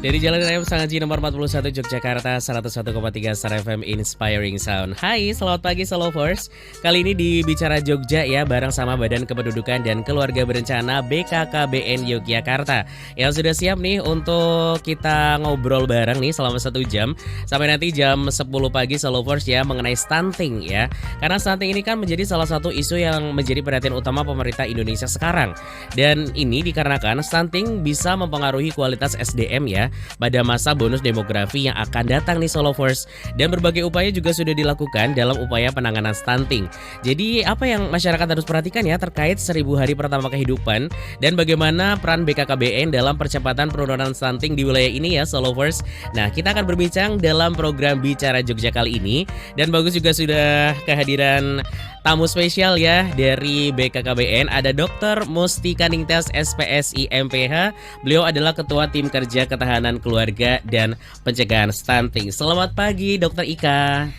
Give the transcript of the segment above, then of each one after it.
Dari Jalan Raya Pesangaji nomor 41 Yogyakarta 101,3 Star FM Inspiring Sound. Hai, selamat pagi Solovers. Kali ini di Bicara Jogja ya, bareng sama Badan Kependudukan dan Keluarga Berencana BKKBN Yogyakarta. Yang sudah siap nih untuk kita ngobrol bareng nih selama 1 jam sampai nanti jam 10 pagi Solovers ya, mengenai stunting ya. Karena stunting ini kan menjadi salah satu isu yang menjadi perhatian utama pemerintah Indonesia sekarang. Dan ini dikarenakan stunting bisa mempengaruhi kualitas SDM ya pada masa bonus demografi yang akan datang nih Solovers. Dan berbagai upaya juga sudah dilakukan dalam upaya penanganan stunting. Jadi apa yang masyarakat harus perhatikan ya terkait 1000 hari pertama kehidupan dan bagaimana peran BKKBN dalam percepatan penurunan stunting di wilayah ini ya Solovers. Nah, kita akan berbincang dalam program Bicara Jogja kali ini. Dan bagus juga sudah kehadiran tamu spesial ya dari BKKBN. Ada Dr. Mustika Ningtyas SPSI MPH. Beliau adalah Ketua Tim Kerja Ketahanan Keluarga dan Pencegahan Stunting. Selamat pagi Dr. Ika.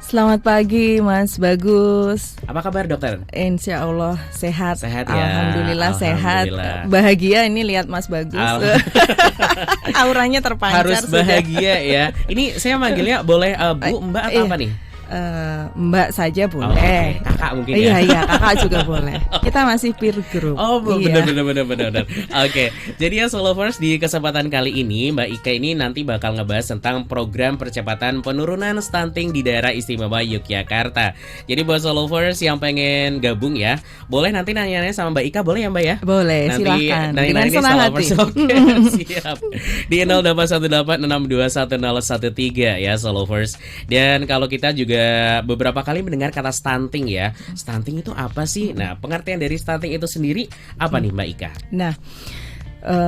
Selamat pagi Mas Bagus. Apa kabar dokter? Insya Allah sehat. Sehat ya. Alhamdulillah sehat. Bahagia ini lihat Mas Bagus. Auranya terpancar. Harus bahagia ya. Ini saya manggilnya boleh Bu, Mbak atau apa nih? Mbak saja boleh. Okay. Kakak mungkin ya. Iya, kakak juga boleh. Kita masih peer group. Oh, benar. Oke. Jadi ya Solovers, di kesempatan kali ini Mbak Ika ini nanti bakal ngebahas tentang program percepatan penurunan stunting di daerah istimewa Yogyakarta. Jadi buat Solovers yang pengen gabung ya, boleh nanti nanya-nanya sama Mbak Ika, boleh ya Mbak ya? Boleh, nanti silakan. Dengan senang hati. Oke, siap. Di 0818621013 ya Solovers. Dan kalau kita juga beberapa kali mendengar kata stunting ya. Stunting itu apa sih? Nah, pengertian dari stunting itu sendiri apa nih Mbak Ika? Nah,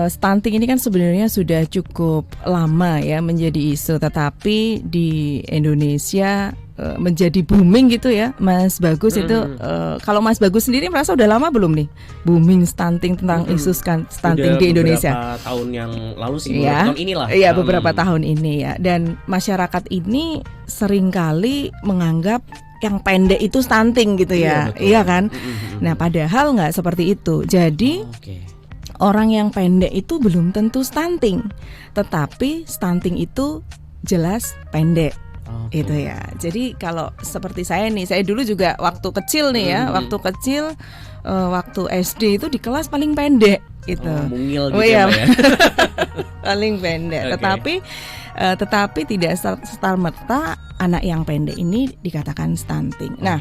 stunting ini kan sebenarnya sudah cukup lama ya menjadi isu, tetapi di Indonesia menjadi booming gitu ya, Mas Bagus. Itu kalau Mas Bagus sendiri merasa udah lama belum nih booming stunting, tentang isu stunting di Indonesia? Beberapa tahun yang lalu sih, ya, tahun inilah. Iya, beberapa tahun ini ya. Dan masyarakat ini seringkali menganggap yang pendek itu stunting gitu ya. Iya kan? Nah, padahal nggak seperti itu. Jadi orang yang pendek itu belum tentu stunting, tetapi stunting itu jelas pendek. Itu ya. Jadi kalau seperti saya nih, saya dulu juga waktu kecil nih ya, waktu kecil waktu SD itu di kelas paling pendek itu. Mungil gitu ya. Paling pendek. Tetapi tidak serta-merta anak yang pendek ini dikatakan stunting. Nah,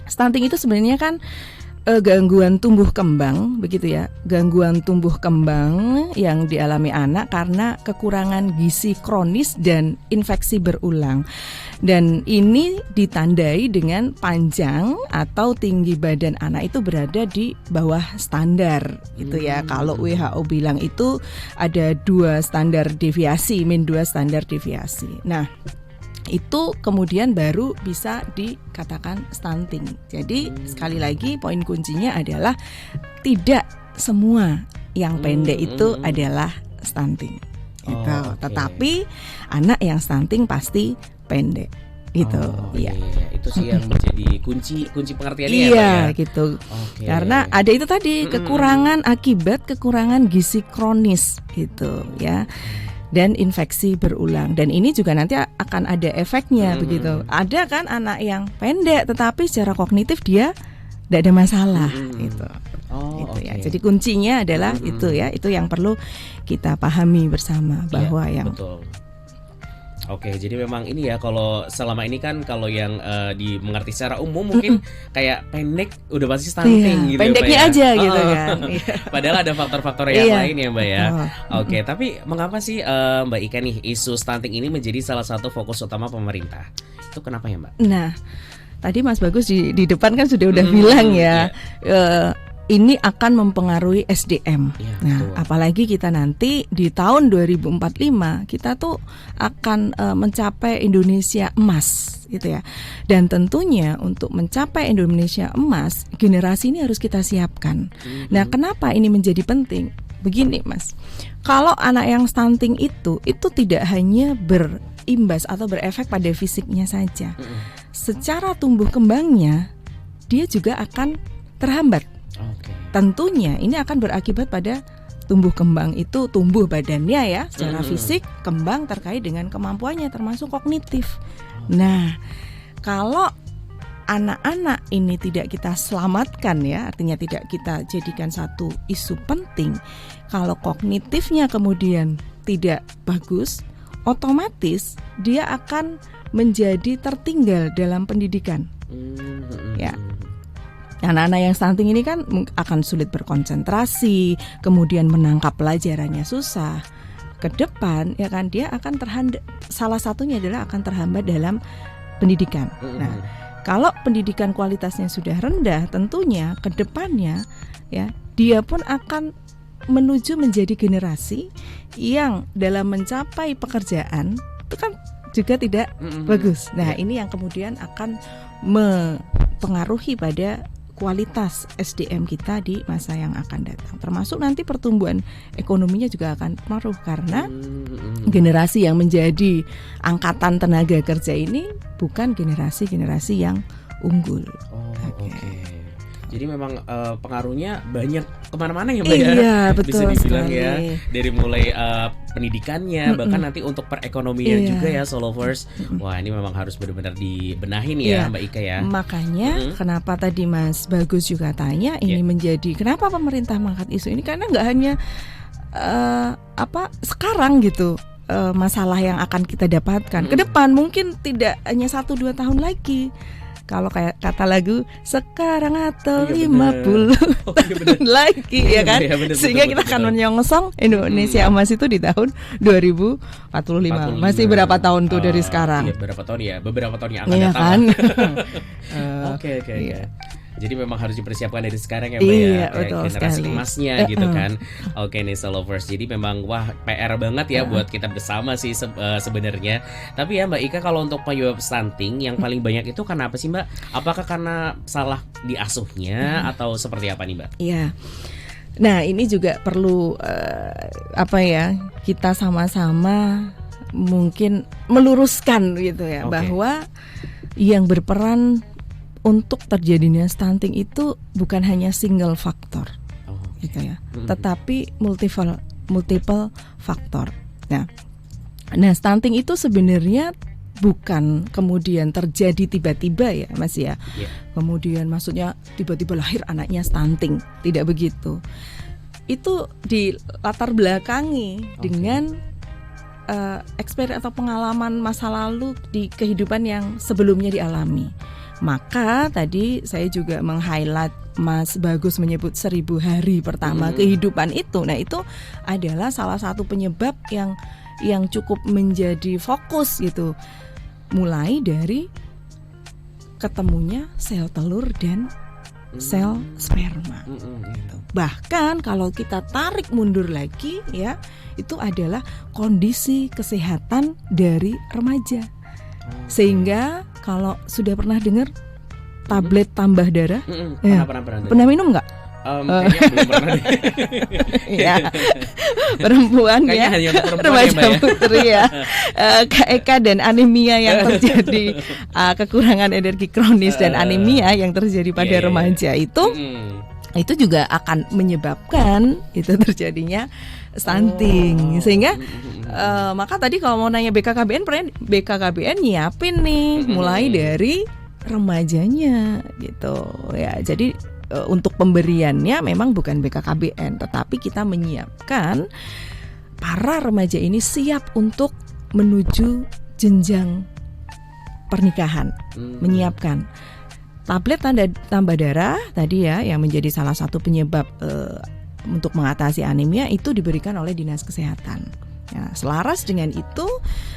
stunting itu sebenarnya kan gangguan tumbuh kembang, begitu ya. Gangguan tumbuh kembang yang dialami anak karena kekurangan gizi kronis dan infeksi berulang. Dan ini ditandai dengan panjang atau tinggi badan anak itu berada di bawah standar gitu ya. Kalau WHO bilang itu ada 2 standar deviasi, min 2 standar deviasi. Nah, itu kemudian baru bisa dikatakan stunting. Jadi sekali lagi poin kuncinya adalah tidak semua yang pendek itu adalah stunting. Gitu. Tetapi anak yang stunting pasti pendek. Gitu. Iya. Itu sih yang menjadi kunci pengertiannya ya, Pak, ya? Gitu. Karena ada itu tadi kekurangan akibat kekurangan gizi kronis gitu ya. Dan infeksi berulang. Dan ini juga nanti akan ada efeknya begitu. Ada kan anak yang pendek tetapi secara kognitif dia tidak ada masalah gitu. Ya. Jadi kuncinya adalah itu ya. Itu yang perlu kita pahami bersama bahwa betul. Oke, jadi memang ini ya, kalau selama ini kan kalau yang dimengerti secara umum mungkin kayak pendek udah pasti stunting gitu pendeknya ya, Mbak, aja gitu kan. Padahal ada faktor-faktor yang lain ya Mbak ya. Oke, tapi mengapa sih Mbak Ika nih isu stunting ini menjadi salah satu fokus utama pemerintah? Itu kenapa ya Mbak? Nah, tadi Mas Bagus di depan kan sudah bilang ya. Ini akan mempengaruhi SDM. Nah, apalagi kita nanti di tahun 2045 kita tuh akan mencapai Indonesia emas, gitu ya. Dan tentunya untuk mencapai Indonesia emas, generasi ini harus kita siapkan. Nah, kenapa ini menjadi penting? Begini, Mas. Kalau anak yang stunting itu tidak hanya berimbas atau berefek pada fisiknya saja. Secara tumbuh kembangnya dia juga akan terhambat. Tentunya ini akan berakibat pada tumbuh kembang itu tumbuh badannya ya secara fisik, kembang terkait dengan kemampuannya termasuk kognitif. Nah, kalau anak-anak ini tidak kita selamatkan ya, artinya tidak kita jadikan satu isu penting. Kalau kognitifnya kemudian tidak bagus, otomatis dia akan menjadi tertinggal dalam pendidikan. Ya. Anak-anak yang stunting ini kan akan sulit berkonsentrasi, kemudian menangkap pelajarannya susah. Ke depan ya kan dia akan terhambat, salah satunya adalah akan terhambat dalam pendidikan. Nah, kalau pendidikan kualitasnya sudah rendah, tentunya ke depannya ya dia pun akan menuju menjadi generasi yang dalam mencapai pekerjaan itu kan juga tidak bagus. Nah, ini yang kemudian akan mempengaruhi pada kualitas SDM kita di masa yang akan datang. Termasuk nanti pertumbuhan ekonominya juga akan pengaruh karena generasi yang menjadi angkatan tenaga kerja ini bukan generasi-generasi yang unggul. Oke. Jadi memang pengaruhnya banyak kemana-mana ya Mbak ya. Iya, betul bisa dibilang sekali. ya. Dari mulai pendidikannya, bahkan nanti untuk perekonomian juga ya Solovers. Wah, ini memang harus benar-benar dibenahin ya Mbak Ika ya. Makanya kenapa tadi Mas Bagus juga tanya ini menjadi kenapa pemerintah mengangkat isu ini, karena nggak hanya sekarang gitu masalah yang akan kita dapatkan. Ke depan mungkin tidak hanya 1-2 tahun lagi. Kalau kayak kata lagu sekarang atau 50 tahun lagi ya kan, sehingga kita akan menyongsong Indonesia Emas itu di tahun 2045. Masih berapa tahun tuh dari sekarang? Iya, berapa tahun ya? Beberapa tahun yang akan datang. Kan? Oke. Jadi memang harus dipersiapkan dari sekarang ya Mbak iya, ya, generasi sekali. emasnya gitu kan. Oke nih Solovers, jadi memang wah PR banget ya buat kita bersama sih sebenarnya. Tapi ya Mbak Ika, kalau untuk penyebab stunting yang paling banyak itu kenapa sih Mbak? Apakah karena salah diasuhnya atau seperti apa nih Mbak? Iya. Nah, ini juga perlu kita sama-sama mungkin meluruskan gitu ya, bahwa yang berperan untuk terjadinya stunting itu bukan hanya single faktor, gitu ya, tetapi multiple faktor. Nah, stunting itu sebenarnya bukan kemudian terjadi tiba-tiba ya, Mas ya. Kemudian maksudnya tiba-tiba lahir anaknya stunting, tidak begitu. Itu dilatar belakangi dengan experience atau pengalaman masa lalu di kehidupan yang sebelumnya dialami. Maka tadi saya juga meng-highlight Mas Bagus menyebut 1000 hari pertama kehidupan itu. Nah, itu adalah salah satu penyebab yang cukup menjadi fokus gitu. Mulai dari ketemunya sel telur dan sel sperma. Gitu. Bahkan kalau kita tarik mundur lagi ya, itu adalah kondisi kesehatan dari remaja. Sehingga kalau sudah pernah dengar tablet tambah darah, pernah minum nggak? Kayaknya belum pernah deh. Ya, perempuan Kayaknya ya, hanya untuk perempuan remaja ya, Mbak ya. putri ya, KEK dan anemia yang terjadi, kekurangan energi kronis dan anemia yang terjadi pada remaja itu juga akan menyebabkan itu terjadinya stunting. Sehingga maka tadi kalau mau nanya BKKBN nyiapin nih mulai dari remajanya gitu ya. Jadi untuk pemberiannya memang bukan BKKBN, tetapi kita menyiapkan para remaja ini siap untuk menuju jenjang pernikahan. Menyiapkan tablet tambah darah tadi ya, yang menjadi salah satu penyebab untuk mengatasi anemia, itu diberikan oleh Dinas Kesehatan. Ya, selaras dengan itu,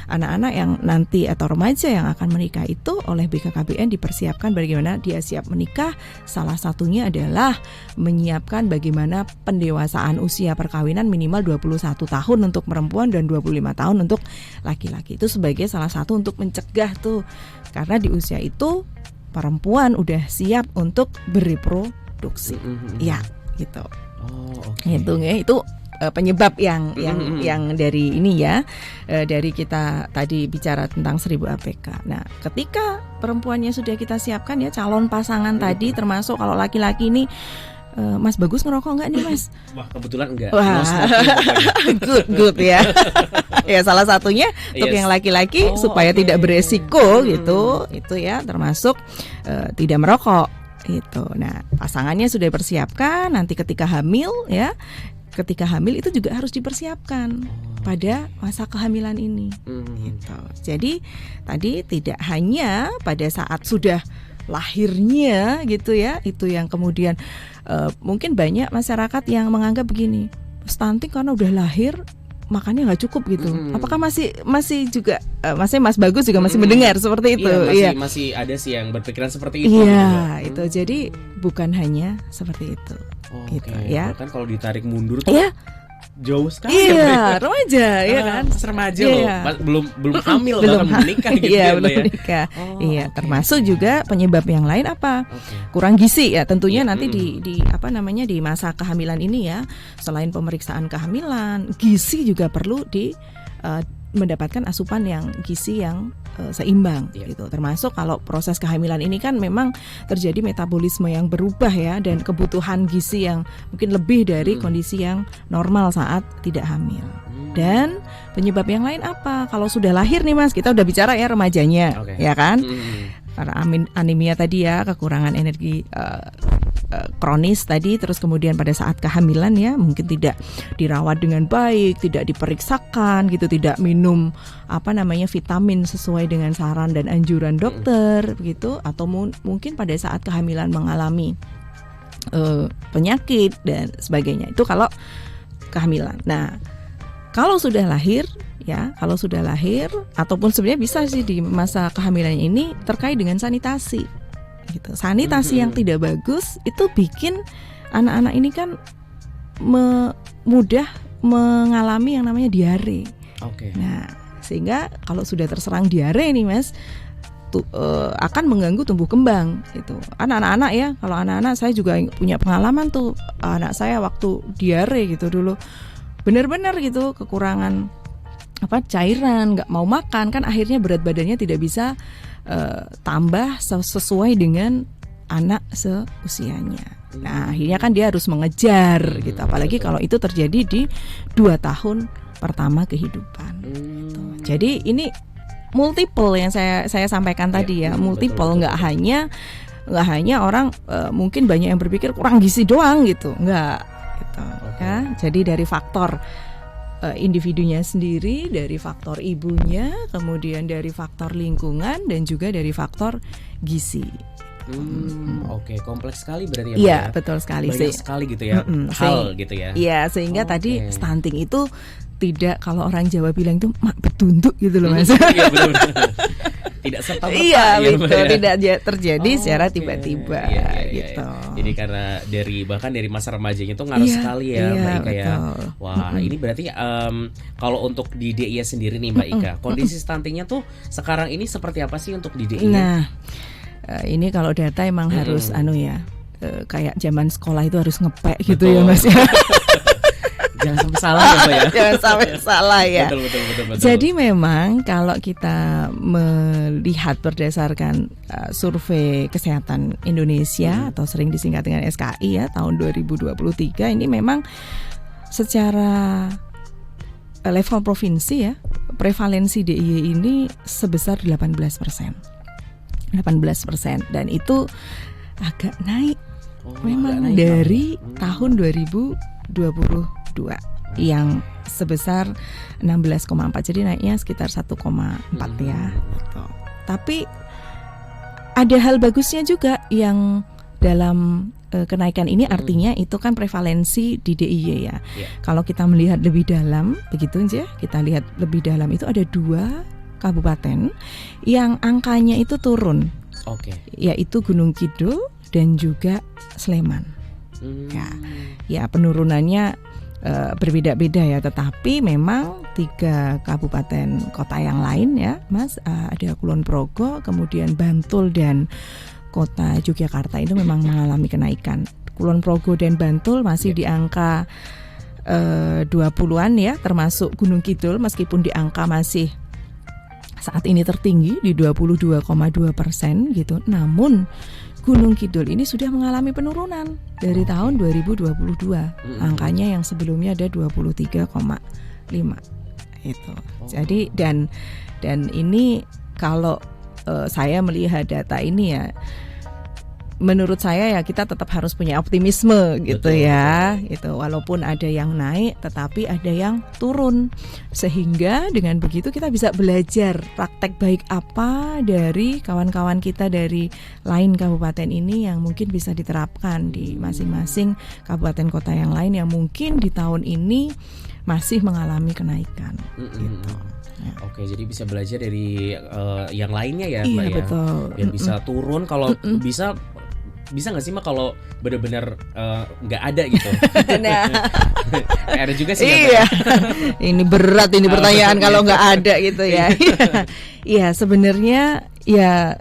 anak-anak yang nanti atau remaja yang akan menikah itu oleh BKKBN dipersiapkan bagaimana dia siap menikah. Salah satunya adalah menyiapkan bagaimana pendewasaan usia perkawinan minimal 21 tahun untuk perempuan dan 25 tahun untuk laki-laki. Itu sebagai salah satu untuk mencegah tuh, karena di usia itu perempuan udah siap untuk bereproduksi. Ya, gitu. Itu penyebab yang dari ini ya, dari kita tadi bicara tentang 1000 APK. Nah, ketika perempuannya sudah kita siapkan ya, calon pasangan tadi, termasuk kalau laki-laki ini Mas Bagus ngerokok nggak nih Mas? Wah kebetulan enggak. Wah, No smoking pokoknya. good ya. Ya salah satunya untuk Yes. yang laki-laki Oh, supaya oke. tidak beresiko gitu, itu ya termasuk tidak merokok itu. Nah pasangannya sudah dipersiapkan, nanti ketika hamil ya, ketika hamil itu juga harus dipersiapkan pada masa kehamilan ini. Gitu. Jadi tadi tidak hanya pada saat sudah lahirnya gitu ya, itu yang kemudian mungkin banyak masyarakat yang menganggap begini, stunting karena udah lahir makannya nggak cukup gitu. Apakah masih juga masih Mas Bagus juga masih mendengar seperti itu? Iya, masih ada sih yang berpikiran seperti itu. Iya, gitu. itu jadi bukan hanya seperti itu. Gitu, Oke, ya. bahkan kalau ditarik mundur tuh Iya, jauh sekali. iya, remaja ya kan. Pas remaja Iya. loh, belum hamil Belum bahkan menikah gitu iya, ya, Mbak belum ya. menikah. Oh, Iya, oke. termasuk juga penyebab yang lain apa? Oke. Kurang gizi ya tentunya Iya, nanti di apa namanya di masa kehamilan ini ya, selain pemeriksaan kehamilan, gizi juga perlu mendapatkan asupan yang gizi yang seimbang Iya. gitu. Termasuk kalau proses kehamilan ini kan memang terjadi metabolisme yang berubah ya, dan kebutuhan gizi yang mungkin lebih dari kondisi yang normal saat tidak hamil. Dan penyebab yang lain apa? Kalau sudah lahir nih Mas, kita udah bicara ya remajanya, Oke. ya kan? Mm. Karena anemia tadi ya, kekurangan energi kronis tadi, terus kemudian pada saat kehamilan ya mungkin tidak dirawat dengan baik, tidak diperiksakan gitu, tidak minum apa namanya vitamin sesuai dengan saran dan anjuran dokter begitu, atau mungkin pada saat kehamilan mengalami penyakit dan sebagainya. Itu kalau kehamilan. Nah, kalau sudah lahir ya, kalau sudah lahir ataupun sebenarnya bisa sih di masa kehamilan ini terkait dengan sanitasi gitu. Sanitasi yang tidak bagus itu bikin anak-anak ini kan mudah mengalami yang namanya diare. Oke. Nah, sehingga kalau sudah terserang diare nih Mas, akan mengganggu tumbuh kembang itu. Anak-anak ya, kalau anak-anak saya juga punya pengalaman tuh, anak saya waktu diare gitu dulu. Benar-benar gitu kekurangan cairan, nggak mau makan, kan akhirnya berat badannya tidak bisa tambah sesuai dengan anak seusianya. Nah akhirnya kan dia harus mengejar gitu, apalagi kalau itu terjadi di 2 tahun pertama kehidupan gitu. Jadi ini multiple yang saya sampaikan tadi ya, multiple, nggak hanya orang mungkin banyak yang berpikir kurang gizi doang gitu, nggak gitu ya. Jadi dari faktor individunya sendiri, dari faktor ibunya, kemudian dari faktor lingkungan, dan juga dari faktor gizi. Oke, kompleks sekali berarti ya. Iya, Mbak, ya? betul sekali Banyak sih. sekali gitu ya, hal gitu ya. Iya, sehingga tadi Oke. stunting itu tidak, kalau orang Jawa bilang itu mak betunduk gitu loh Mas. Iya benar. Tidak serta-merta Iya, ya, betul, Mbak, ya. tidak terjadi secara Oke. tiba-tiba Iya, gitu. Jadi karena bahkan dari masa remajanya itu ngaruh Iya, sekali ya iya, Mbak Ika ya. betul. Wah, ini berarti kalau untuk di DIY sendiri nih Mbak Ika, kondisi stuntingnya tuh sekarang ini seperti apa sih untuk di DIY? Nah, ini kalau data emang harus kayak zaman sekolah itu harus ngepek gitu ya Mas ya. Jangan sampai salah ya Mbak ya. Jangan sampai salah ya. Betul. Jadi memang kalau kita melihat berdasarkan survei kesehatan Indonesia atau sering disingkat dengan SKI ya tahun 2023, ini memang secara level provinsi ya, prevalensi DIY ini sebesar 18%. 18%, dan itu agak naik memang agak naik dari banget. tahun 2022 yang sebesar 16,4, jadi naiknya sekitar 1,4 ya gitu. Tapi ada hal bagusnya juga yang dalam kenaikan ini, artinya itu kan prevalensi di DIY ya. Kalau kita melihat lebih dalam begitu aja, kita lihat lebih dalam itu ada 2 kabupaten yang angkanya itu turun. Oke. Yaitu Gunung Kidul dan juga Sleman. Ya penurunannya berbeda-beda ya, tetapi memang 3 kabupaten kota yang lain ya Mas, ada Kulon Progo, kemudian Bantul dan kota Yogyakarta itu memang mengalami kenaikan. Kulon Progo dan Bantul masih di angka 20-an ya, termasuk Gunung Kidul meskipun di angka masih saat ini tertinggi di 22,2% gitu. Namun Gunung Kidul ini sudah mengalami penurunan dari tahun 2022. Angkanya yang sebelumnya ada 23,5 itu. Jadi dan ini kalau saya melihat data ini ya, menurut saya ya kita tetap harus punya optimisme gitu ya. Itu walaupun ada yang naik tetapi ada yang turun. Sehingga dengan begitu kita bisa belajar praktek baik apa dari kawan-kawan kita dari lain kabupaten ini yang mungkin bisa diterapkan di masing-masing kabupaten kota yang lain yang mungkin di tahun ini masih mengalami kenaikan gitu. Ya. Oke, jadi bisa belajar dari yang lainnya ya, Iya, Mbak ya. betul. Biar bisa turun kalau bisa nggak sih Mbak kalau benar-benar nggak ada gitu? Nah, Ada juga sih. iya. Ini berat ini pertanyaan kalau nggak ada gitu ya. Iya, sebenarnya ya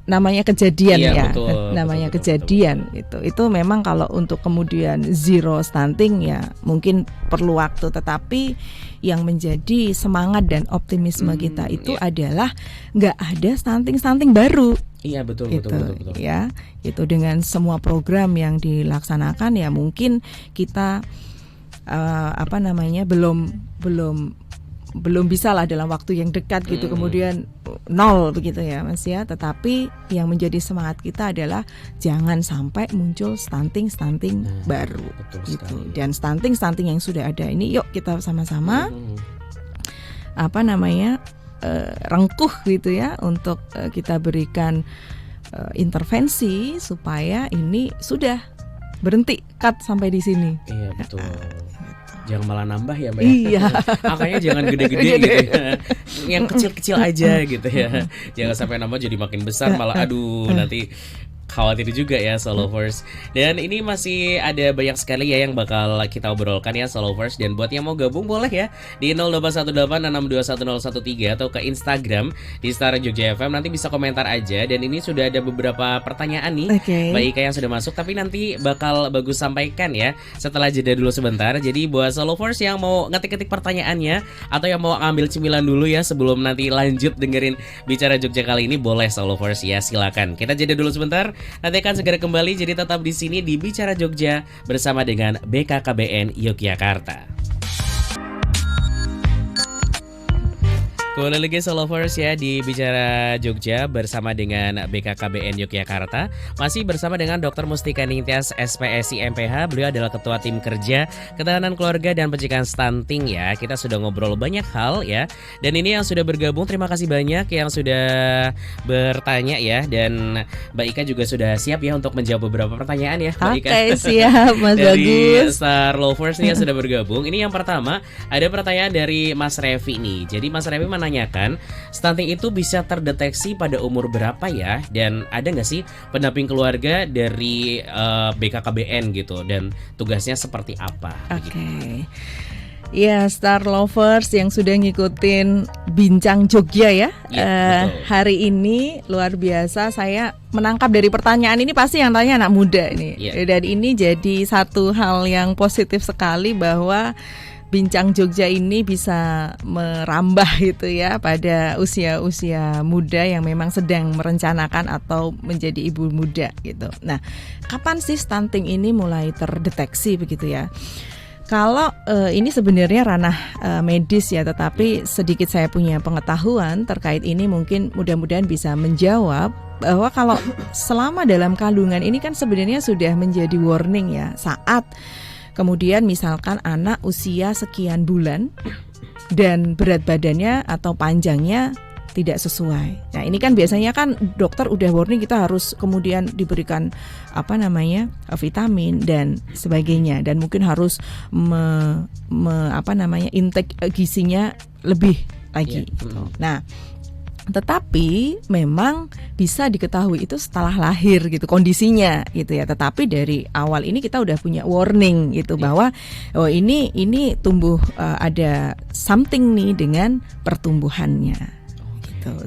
namanya kejadian ya. Betul, namanya betul. kejadian itu memang kalau untuk kemudian zero stunting ya mungkin perlu waktu, tetapi yang menjadi semangat dan optimisme kita itu adalah nggak ada stunting belum Iya betul. ya. Itu dengan semua program yang dilaksanakan ya mungkin kita belum bisa lah dalam waktu yang dekat gitu kemudian nol begitu ya Mas ya. Tetapi yang menjadi semangat kita adalah jangan sampai muncul stunting baru gitu. Dan stunting yang sudah ada ini yuk kita sama-sama rengkuh gitu ya untuk kita berikan intervensi supaya ini sudah berhenti, cut sampai di sini. Iya betul. Jangan malah nambah ya Mbak. Iya. Angkanya jangan gede-gede gitu ya. Yang kecil-kecil aja gitu ya. Jangan sampai nambah jadi makin besar malah aduh nanti khawatir juga ya Solovers. Dan ini masih ada banyak sekali ya yang bakal kita obrolkan ya Solovers. Dan buat yang mau gabung boleh ya di 0818621013 atau ke Instagram di Star Jogja FM. Nanti bisa komentar aja. Dan ini sudah ada beberapa pertanyaan nih Mbak Ika yang sudah masuk, tapi nanti bakal bagus sampaikan ya setelah jeda dulu sebentar. Jadi buat Solovers yang mau ngetik-ngetik pertanyaannya atau yang mau ambil cemilan dulu ya sebelum nanti lanjut dengerin Bicara Jogja kali ini, boleh Solovers ya, silakan. Kita jeda dulu sebentar. Nanti akan segera kembali, jadi tetap di sini di Bicara Jogja bersama dengan BKKBN Yogyakarta. Kembali lagi Solovers ya di Bicara Jogja bersama dengan BKKBN Yogyakarta. Masih bersama dengan Dr. Mustika Ningtyas SPSI MPH. Beliau adalah Ketua Tim Kerja Ketahanan Keluarga dan Pencegahan Stunting ya. Kita sudah ngobrol banyak hal ya. Dan ini yang sudah bergabung, terima kasih banyak yang sudah bertanya ya. Dan Mbak Ika juga sudah siap ya untuk menjawab beberapa pertanyaan ya Mbak Ika. Oke, siap Mas dari Bagus. Star Lovers nih yang sudah bergabung. Ini yang pertama, ada pertanyaan dari Mas Revi nih. Jadi Mas Revi menanyakan, stunting itu bisa terdeteksi pada umur berapa ya? Dan ada nggak sih pendamping keluarga dari BKKBN gitu? Dan tugasnya seperti apa? Oke. Ya, Star Lovers yang sudah ngikutin Bincang Jogja ya, betul. hari ini luar biasa. Saya menangkap dari pertanyaan ini pasti yang tanya anak muda ini. Dan ini jadi satu hal yang positif sekali bahwa Bincang Jogja ini bisa merambah gitu ya pada usia-usia muda yang memang sedang merencanakan atau menjadi ibu muda gitu. Nah, kapan sih stunting ini mulai terdeteksi begitu ya? Kalau ini sebenarnya ranah medis ya, tetapi sedikit saya punya pengetahuan terkait ini, mungkin mudah-mudahan bisa menjawab bahwa kalau selama dalam kandungan ini kan sebenarnya sudah menjadi warning ya, saat kemudian misalkan anak usia sekian bulan dan berat badannya atau panjangnya tidak sesuai. Nah, ini kan biasanya kan dokter udah warning, kita harus kemudian diberikan vitamin dan sebagainya, dan mungkin harus intake gizinya lebih lagi gitu. Nah, tetapi memang bisa diketahui itu setelah lahir gitu kondisinya gitu ya. Tetapi dari awal ini kita udah punya warning gitu bahwa ini tumbuh ada something nih dengan pertumbuhannya.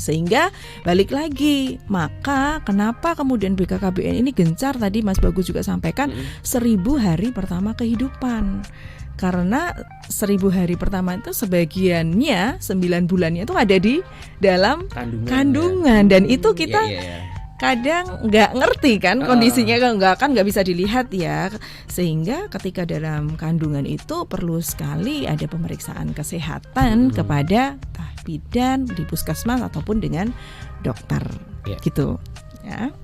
Sehingga balik lagi, maka kenapa kemudian BKKBN ini gencar, tadi Mas Bagus juga sampaikan 1000 hari pertama kehidupan. Karena 1000 hari pertama itu sebagiannya 9 bulannya itu ada di dalam kandungan. Dan itu kita kadang nggak ngerti kan kondisinya, nggak bisa dilihat ya, sehingga ketika dalam kandungan itu perlu sekali ada pemeriksaan kesehatan kepada entah bidan di puskesmas ataupun dengan dokter gitu ya.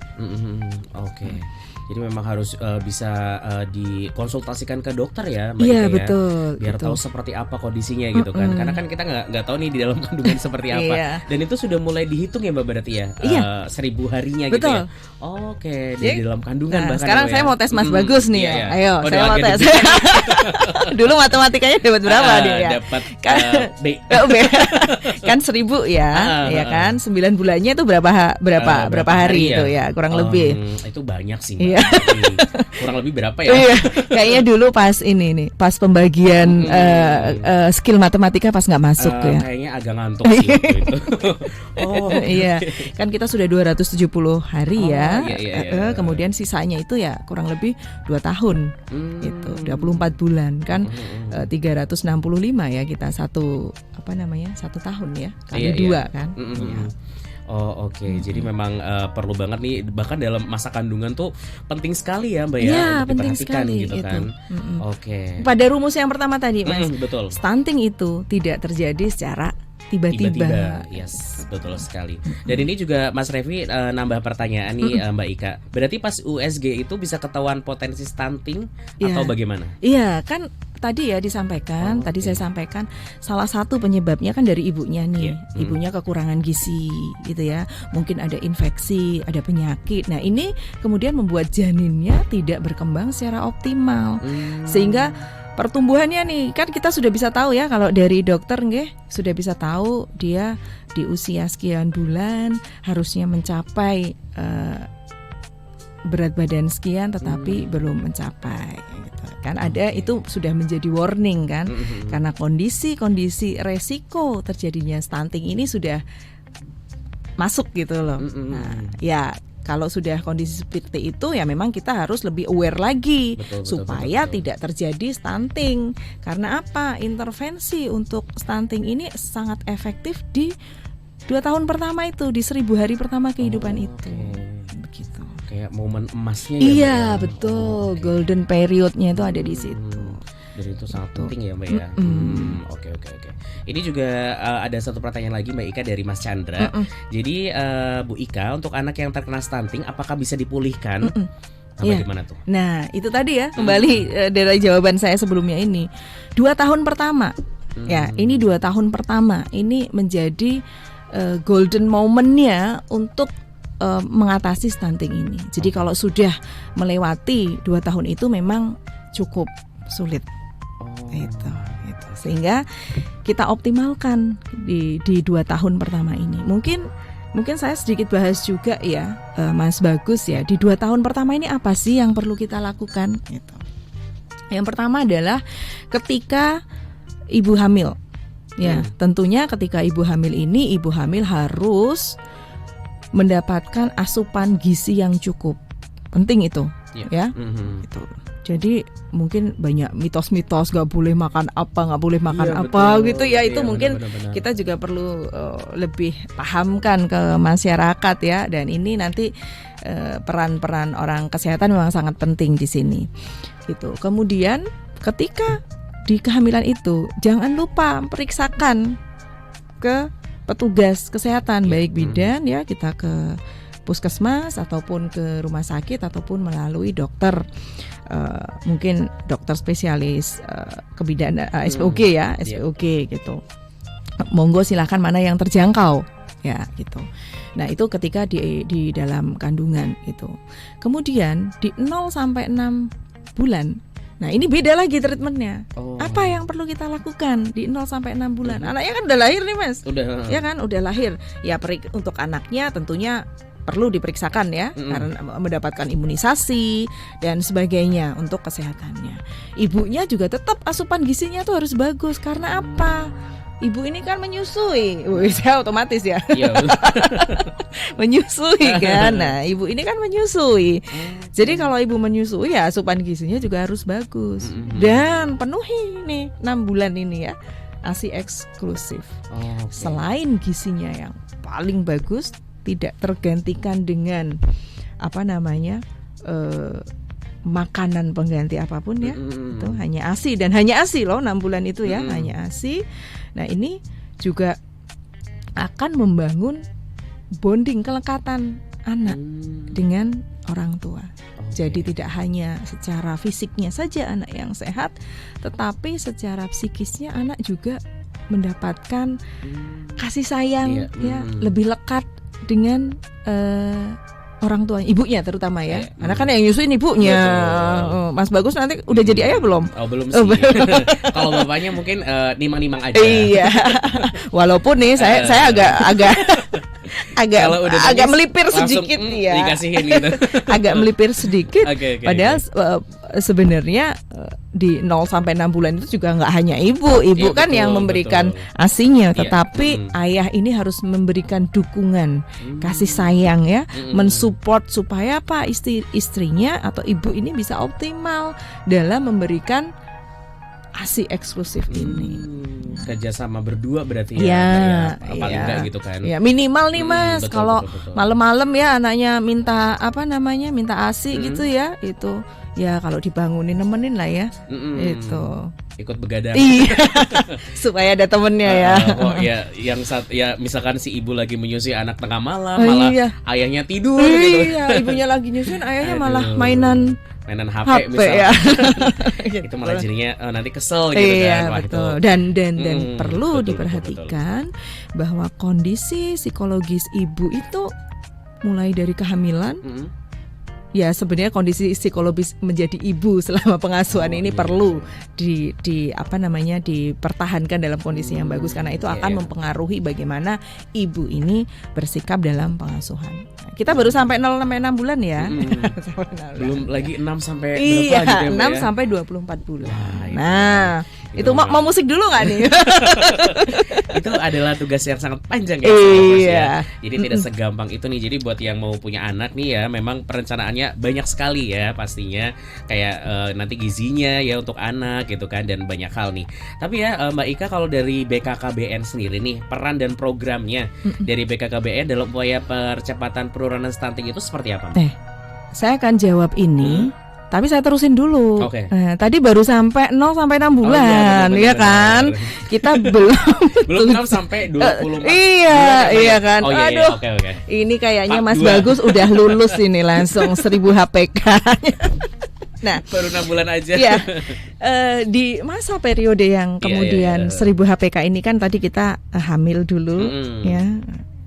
Oke. Jadi memang harus bisa dikonsultasikan ke dokter ya, Mbak Iya Ika, betul. biar tahu seperti apa kondisinya gitu kan. Karena kan kita nggak tahu nih di dalam kandungan seperti apa. Dan itu sudah mulai dihitung ya Mbak berarti ya, 1000 harinya gitu ya. Oke, di dalam kandungan bahkan. Sekarang saya mau tes Mas Bagus nih. Iya. Ayo, saya mau tes. Dulu matematikanya dapat berapa dia ya? Dapat B. Kan 1000 ya, ya kan? 9 bulannya itu berapa hari itu ya, kurang lebih. Itu banyak sih. Iya. Kurang lebih berapa ya? Kayaknya dulu pas ini nih, pas pembagian skill matematika pas nggak masuk ya. Kayaknya agak ngantuk sih waktu itu. Iya, kan kita sudah 270 hari ya. Iya. Kemudian sisanya itu ya kurang lebih 2 tahun. Gitu, 24 bulan kan 365 ya kita satu tahun ya kali 2 kan. Oke. Jadi memang perlu banget nih, bahkan dalam masa kandungan tuh penting sekali ya Mbak ya, untuk penting diperhatikan sekali gitu kan. Oke. Pada rumus yang pertama tadi Mas, betul. Stunting itu tidak terjadi secara tiba-tiba. Yes, betul sekali. Dan ini juga Mas Revi nambah pertanyaan nih Mbak Ika. Berarti pas USG itu bisa ketahuan potensi stunting atau bagaimana? Iya, kan tadi ya disampaikan, saya sampaikan salah satu penyebabnya kan dari ibunya nih. Ibunya kekurangan gizi gitu ya. Mungkin ada infeksi, ada penyakit. Nah, ini kemudian membuat janinnya tidak berkembang secara optimal. Sehingga pertumbuhannya nih, kan kita sudah bisa tahu ya, kalau dari dokter sudah bisa tahu dia di usia sekian bulan harusnya mencapai berat badan sekian, tetapi belum mencapai gitu. Kan ada itu sudah menjadi warning kan, karena kondisi resiko terjadinya stunting ini sudah masuk gitu loh. Nah, ya kalau sudah kondisi seperti itu ya memang kita harus lebih aware lagi supaya tidak terjadi stunting. Karena apa? Intervensi untuk stunting ini sangat efektif di 2 tahun pertama itu, di 1000 hari pertama kehidupan itu. Begitu. Kayak momen emasnya ya. Iya, betul. Golden periodnya itu ada di situ. Dan itu sangat penting ya Mbak ya. Oke. Ini juga ada satu pertanyaan lagi Mbak Ika dari Mas Chandra. Jadi Bu Ika, untuk anak yang terkena stunting apakah bisa dipulihkan? Bagaimana tuh? Nah, itu tadi ya, kembali dari jawaban saya sebelumnya ini. 2 tahun pertama. Ya, ini 2 tahun pertama ini menjadi golden moment-nya untuk mengatasi stunting ini. Jadi kalau sudah melewati 2 tahun itu memang cukup sulit. Itu. Sehingga kita optimalkan di 2 tahun pertama ini. Mungkin saya sedikit bahas juga ya, Mas Bagus ya. Di 2 tahun pertama ini apa sih yang perlu kita lakukan? Gitu. Yang pertama adalah ketika ibu hamil. Ya, tentunya ketika ibu hamil ini, ibu hamil harus mendapatkan asupan gizi yang cukup. Penting itu, ya. Itu. Jadi mungkin banyak mitos-mitos nggak boleh makan apa, nggak boleh makan apa betul. Gitu ya. Itu mungkin benar. Kita juga perlu lebih pahamkan ke masyarakat ya. Dan ini nanti peran-peran orang kesehatan memang sangat penting di sini. Gitu. Kemudian ketika di kehamilan itu jangan lupa periksakan ke petugas kesehatan, baik bidan ya, kita ke puskesmas ataupun ke rumah sakit ataupun melalui dokter, mungkin dokter spesialis kebidanan, SPOG ya, SPOG gitu. Monggo silakan mana yang terjangkau ya gitu. Nah, itu ketika di dalam kandungan itu. Kemudian di 0 sampai 6 bulan. Nah, ini beda lagi treatmentnya. Apa yang perlu kita lakukan di 0 sampai 6 bulan? Anaknya kan udah lahir nih Mas. Udah. Ya kan, udah lahir. Ya untuk anaknya tentunya perlu diperiksakan ya, karena mendapatkan imunisasi dan sebagainya untuk kesehatannya. Ibunya juga tetap asupan gizinya tuh harus bagus. Karena apa? Ibu ini kan menyusui. Saya otomatis ya. Menyusui kan. Nah, ibu ini kan menyusui. Jadi kalau ibu menyusui ya asupan gizinya juga harus bagus. Dan penuhi nih 6 bulan ini ya, ASI eksklusif. Selain gizinya yang paling bagus, tidak tergantikan dengan makanan pengganti apapun ya. Itu hanya ASI, dan hanya ASI loh 6 bulan itu ya, hanya ASI. Nah, ini juga akan membangun bonding, kelekatan anak dengan orang tua. Jadi tidak hanya secara fisiknya saja anak yang sehat, tetapi secara psikisnya anak juga mendapatkan kasih sayang ya, lebih lekat dengan orang tua, ibunya terutama ya. Karena kan yang nyusuin ibunya. Mas Bagus nanti udah jadi ayah belum? Oh, belum sih. Kalau bapaknya mungkin nimang-nimang aja. Iya. Walaupun nih saya agak melipir sedikit ya. Dikasihin gitu. Agak melipir sedikit. Padahal sebenarnya di 0 sampai 6 bulan itu juga nggak hanya ibu kan betul, yang memberikan ASI-nya, tetapi ayah ini harus memberikan dukungan, kasih sayang ya, mensupport supaya apa istrinya atau ibu ini bisa optimal dalam memberikan ASI eksklusif ini. Kerjasama berdua berarti ya, paling enggak gitu kan. Ya, minimal nih Mas, kalau malam-malam ya anaknya minta minta ASI gitu ya, itu ya kalau dibangunin nemenin lah ya. Itu ikut begadang. Iya. Supaya ada temennya ya. Ya misalkan si ibu lagi menyusui anak tengah malam, malah ayahnya tidur gitu. Iya, ibunya lagi nyusuin, ayahnya malah mainan HP misalnya. Ya. Itu malah jadinya nanti kesel gitu kan. Wah, betul. Dan perlu diperhatikan bahwa kondisi psikologis ibu itu mulai dari kehamilan. Ya, sebenarnya kondisi psikologis menjadi ibu selama pengasuhan ini perlu dipertahankan dalam kondisi yang bagus, karena itu akan mempengaruhi bagaimana ibu ini bersikap dalam pengasuhan. Nah, kita baru sampai 0 sampai 6 bulan ya. Belum lagi 6 sampai berapa gitu ya? 6 sampai 24 bulan. Nah, itu mau musik dulu nggak nih? Itu adalah tugas yang sangat panjang ya. Iya. Jadi tidak segampang itu nih. Jadi buat yang mau punya anak nih ya, memang perencanaannya banyak sekali ya pastinya. Kayak nanti gizinya ya untuk anak gitu kan, dan banyak hal nih. Tapi ya Mbak Ika, kalau dari BKKBN sendiri nih, peran dan programnya dari BKKBN dalam upaya percepatan penurunan stunting itu seperti apa? Saya akan jawab ini. Tapi saya terusin dulu. Tadi baru sampai 0 sampai 6 bulan, ya kan? Kita belum 6 sampai 24. Iya kan. Aduh. Oke. Ini kayaknya Mas Bagus udah lulus ini langsung 1000 HPK. Nah, baru 6 bulan aja. Ya, di masa periode yang kemudian 1000 HPK ini kan tadi kita hamil dulu, ya.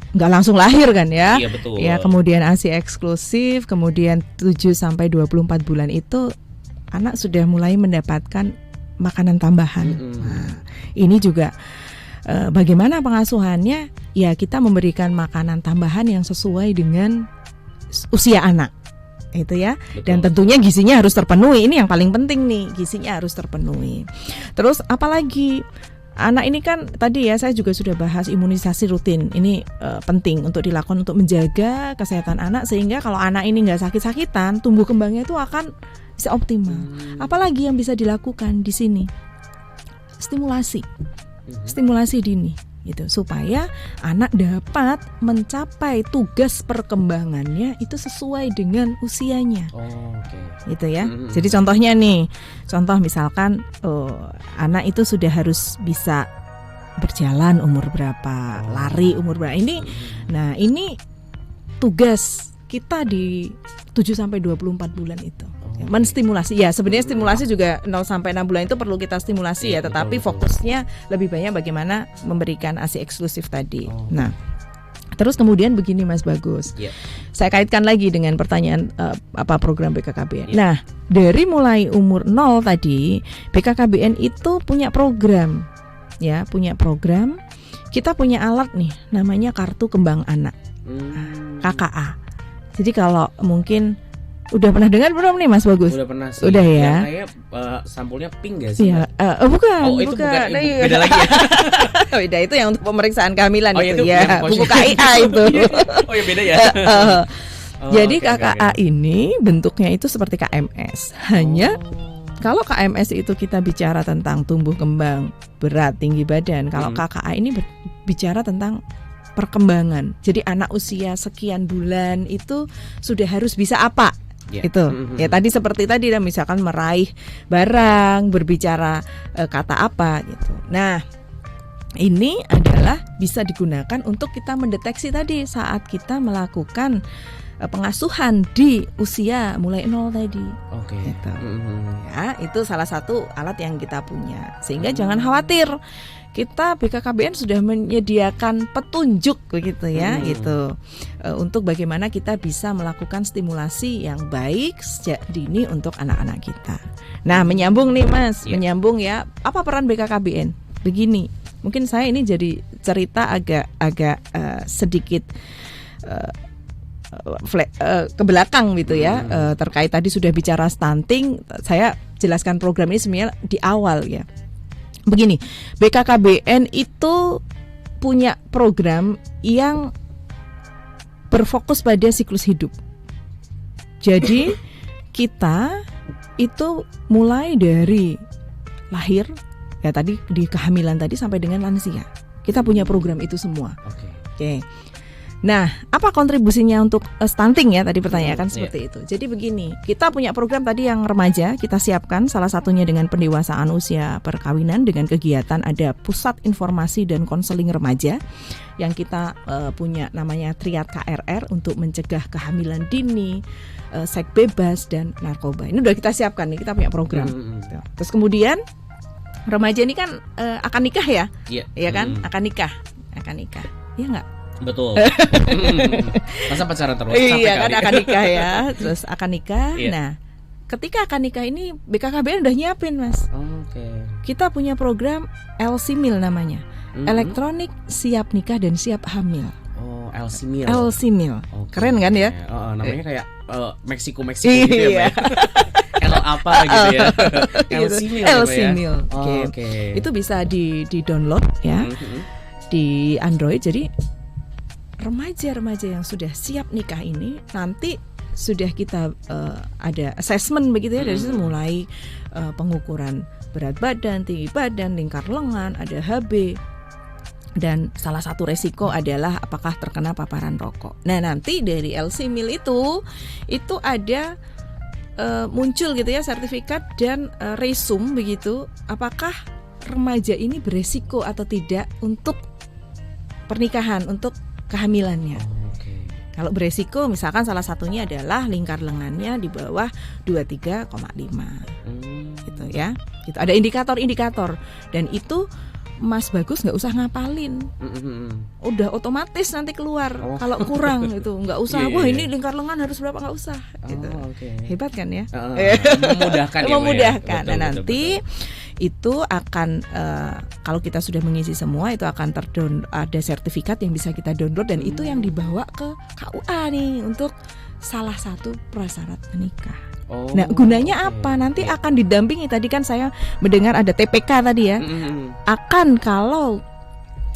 Nggak langsung lahir kan ya. Iya, betul. Ya, kemudian ASI eksklusif, kemudian 7 sampai 24 bulan itu anak sudah mulai mendapatkan makanan tambahan. Nah, ini juga bagaimana pengasuhannya? Ya, kita memberikan makanan tambahan yang sesuai dengan usia anak. Itu ya. Betul. Dan tentunya gizinya harus terpenuhi. Ini yang paling penting nih, gizinya harus terpenuhi. Terus apalagi? Anak ini kan tadi ya saya juga sudah bahas imunisasi rutin. Ini penting untuk dilakukan untuk menjaga kesehatan anak, sehingga kalau anak ini nggak sakit-sakitan, tumbuh kembangnya itu akan bisa optimal. Apalagi yang bisa dilakukan di sini? Stimulasi dini gitu, supaya anak dapat mencapai tugas perkembangannya itu sesuai dengan usianya. Gitu ya. Jadi contohnya nih, misalkan anak itu sudah harus bisa berjalan umur berapa, lari umur berapa. Ini tugas kita di 7 sampai 24 bulan itu. Menstimulasi. Ya, sebenarnya stimulasi juga 0 sampai 6 bulan itu perlu kita stimulasi ya, tetapi fokusnya lebih banyak bagaimana memberikan ASI eksklusif tadi. Nah, terus kemudian begini Mas Bagus. Saya kaitkan lagi dengan pertanyaan program BKKBN. Nah, dari mulai umur 0 tadi, BKKBN itu punya program. Ya, punya program. Kita punya alat nih, namanya Kartu Kembang Anak. KKA. Jadi kalau mungkin udah pernah dengar belum nih Mas Bagus? Udah pernah sih. Udah ya. Kayak sampulnya pink gak sih? Iya. Bukan. Itu bukan. Beda lagi ya. Beda, itu yang untuk pemeriksaan kehamilan itu ya. Buku KIA itu. Ya beda ya. Jadi KKA ini bentuknya itu seperti KMS. Hanya kalau KMS itu kita bicara tentang tumbuh kembang, berat, tinggi badan. Kalau KKA ini bicara tentang perkembangan. Jadi anak usia sekian bulan itu sudah harus bisa apa? Itu ya tadi seperti tadi misalkan meraih barang, berbicara kata apa gitu. Nah, ini adalah bisa digunakan untuk kita mendeteksi tadi saat kita melakukan pengasuhan di usia mulai 0 tadi. Oke. Gitu. Ya, itu salah satu alat yang kita punya. Sehingga jangan khawatir. Kita BKKBN sudah menyediakan petunjuk begitu ya, gitu. Untuk bagaimana kita bisa melakukan stimulasi yang baik sejak dini untuk anak-anak kita. Nah, menyambung nih Mas, menyambung ya. Apa peran BKKBN? Begini. Mungkin saya ini jadi cerita agak sedikit ke belakang gitu ya, terkait tadi sudah bicara stunting. Saya jelaskan program ini sebenarnya di awal ya. Begini, BKKBN itu punya program yang berfokus pada siklus hidup. Jadi kita itu mulai dari lahir ya tadi di kehamilan tadi sampai dengan lansia. Kita punya program itu semua. Oke. Nah, apa kontribusinya untuk stunting ya tadi pertanyakan seperti itu. Jadi begini, kita punya program tadi yang remaja kita siapkan, salah satunya dengan pendewasaan usia perkawinan dengan kegiatan ada Pusat Informasi dan Konseling Remaja yang kita punya namanya Triad KRR untuk mencegah kehamilan dini, seks bebas dan narkoba. Ini udah kita siapkan nih, kita punya program. Terus kemudian remaja ini kan akan nikah ya? Iya kan? Akan nikah. Iya enggak? Betul. Masa pacaran terus? Iya kan akan nikah ya. Terus akan nikah. Nah, ketika akan nikah ini BKKBN udah nyiapin Mas. Kita punya program LC-MIL namanya, Elektronik Siap Nikah dan Siap Hamil. LC-MIL. LC-MIL. Keren kan ya? Namanya kayak Meksiko gitu ya. L apa gitu ya. LC-MIL. LC-MIL. Itu bisa di-download ya. Di Android. Jadi remaja-remaja yang sudah siap nikah ini nanti sudah kita ada assessment begitu ya, dari situ mulai pengukuran berat badan, tinggi badan, lingkar lengan, ada HB, dan salah satu resiko adalah apakah terkena paparan rokok. Nah, nanti dari LC-MIL itu ada muncul gitu ya sertifikat dan resume begitu, apakah remaja ini beresiko atau tidak untuk pernikahan, untuk kehamilannya. Kalau beresiko misalkan salah satunya adalah lingkar lengannya di bawah 23,5 gitu ya. Gitu. Ada indikator-indikator dan itu Mas Bagus nggak usah ngapalin, udah otomatis nanti keluar. Kalau kurang itu nggak usah. Wah ini lingkar lengan harus berapa, nggak usah. Gitu. Hebat kan ya? Memudahkan. Memudahkan. Nah nanti itu akan kalau kita sudah mengisi semua itu akan ada sertifikat yang bisa kita download dan itu yang dibawa ke KUA nih untuk salah satu prasyarat menikah. Nah gunanya apa? Nanti akan didampingi, tadi kan saya mendengar ada TPK tadi ya. Akan kalau